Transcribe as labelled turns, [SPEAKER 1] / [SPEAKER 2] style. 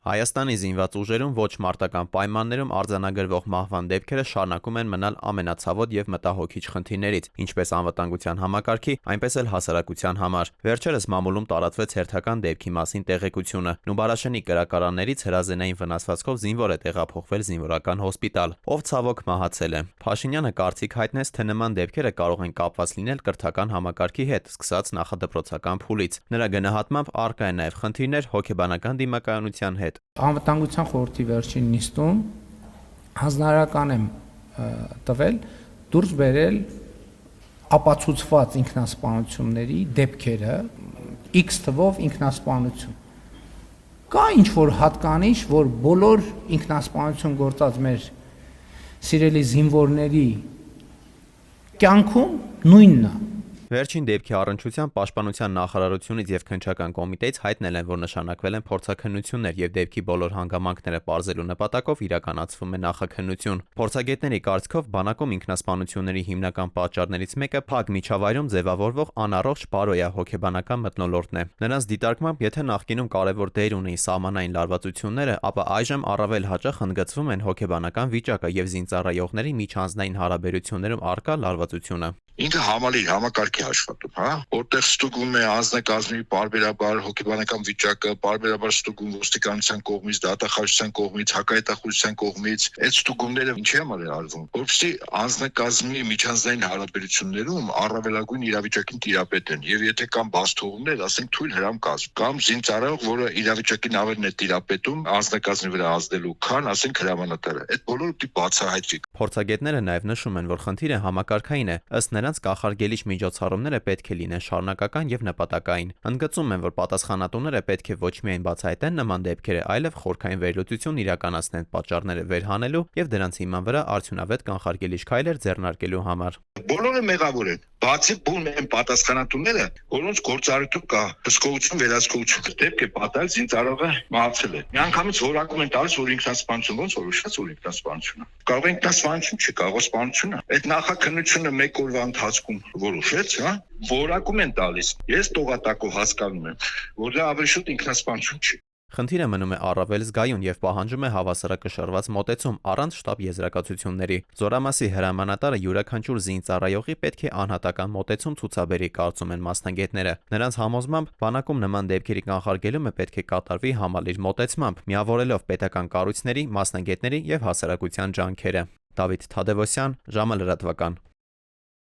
[SPEAKER 1] Հայաստանի զինված ուժերում ոչ մարտական պայմաններում արձանագրվող մահվան դեպքերը շարունակում են մնալ ամենացավոտ եւ մտահոգիչ խնդիրներից, ինչպես անվտանգության համակարգի, այնպես էլ հասարակության համար։ Վերջերս մամուլում տարածվեց հերթական դեպքի մասին տեղեկությունը։ Նուբարաշենի կրակարաններից հրազենային վնասվածքով զինվոր է տեղափոխվել զինվորական հոսպիտալ, ով ցավոք մահացել է։ Փաշինյանը կարծիք հայտնեց, թե նման դեպքերը կարող են կապված լինել կրթական համակարգի հետ, սկսած նախադպրոցական փուլից։ Նրա գնահատմամբ առկա են նաեւ խնդիրներ հոգեբանական դիմակայունության հետ։
[SPEAKER 2] Անվտանգության խորհրդի վերջին նիստում հանձնարարական եմ տվել դուրս բերել ապացուցված ինքնասպանությունների դեպքերը X թվով ինքնասպանություն։ Կա ինչ-որ հատկանիշ, որ բոլոր ինքնասպանություն գործած մեր սիրելի զինվորների կյանքում նույնն է։
[SPEAKER 1] Վերջին դեպքի առնչությամբ Պաշտպանության նախարարությունից եւ քննչական կոմիտեից հայտնել են, որ նշանակվել են փորձաքննություններ եւ դեպքի բոլոր հանգամանքները պարզելու նպատակով իրականացվում է նախաքննություն։ Փորձագետների կարծիքով բանակում ինքնասպանությունների հիմնական պատճառներից մեկը փակ միջավայրում ձևավորվող անառողջ բարոյահոգեբանական մթնոլորտն է։ Նրանց դիտարկմամբ, եթե նախկինում կարևոր դեր ունեին սահմանային լարվածությունները, ապա այժմ առավել հաճախ ընդգծվում են հոգեբանական վիճակը եւ զինծառայողների միջանձնային հարաբերություններում առկա լարվածությունը։
[SPEAKER 3] Ինքը համալիր համակարգի աշխատում, հա, որտեղ ստուգվում է անձնակազմի պարբերաբար հոգեբանական վիճակը, պարբերաբար ստուգում ոստիկանության կողմից, դատախազության կողմից, հակահետախուզության կողմից, այդ ստուգումները ինչի համար է արվում, որպեսզի անձնակազմի միջանձնային հարաբերություններում առավելագույն իրավիճակին տիրապետեն, եւ եթե կան բացթողումներ, ասենք թույլ հրամկազմ կամ զինծառայող, որը իրավիճակին ավելին է տիրապետում անձնակազմի վրա ազդելու, քան ասենք հրամանատարը, այդ բոլորը պիտի բացահայտվի։
[SPEAKER 1] Փորձագետները նաեւ նշում են, որ խնդիրը համակարգային է, ըստ նրանց կանխարգելիչ միջոցառումները պետք է լինեն շարունակական եւ նպատակային։ Ընդգծում են, որ պատասխանատուները պետք է ոչ միայն բացահայտեն նման դեպքերը, այլև խորքային վերլուծություն իրականացնեն պատճառները վերհանելու եւ դրանց հիման վրա արդյունավետ կանխարգելիչ քայլեր ձեռնարկելու համար։
[SPEAKER 3] Բոլորը մեղավոր են, բացի բուն են պատասխանատուները, որոնց գործառույթում կա հսկողություն, վերահսկողություն։ Դեպք է պատահել, զինծառայողը մահացել է։ Միանգամից որակում են տալիս, որ ինքնասպանություն, ոնց որ ուշած որ ինքնասպանություն է։ Կարող է ինքնասպանություն չի, կարող է սպանություն է։ Այդ նախաքննությունը մեկ օրվա ընթացքում որոշեց, հա, որակում են տալիս։ Ես տողատակով հասկանում եմ, որ դա ավելի շուտ ինքնասպանություն չի։
[SPEAKER 1] Խնդիրը մնում է առավել զգայուն եւ պահանջում է հավասարակշռված մոտեցում առանց շտապ եզրակացությունների։ Զորամասի հրամանատարը յուրաքանչյուր զինծառայողի պետք է անհատական մոտեցում ցուցաբերի, կարծում են մասնագետները։ Նրանց համոզմամբ բանակում նման դեպքերի կանխարգելումը պետք է կատարվի համալիր մոտեցմամբ, միավորելով պետական կառույցների, մասնագետների եւ հասարակության ջանքերը։ Դավիթ Թադևոսյան, ժամը լրատվական։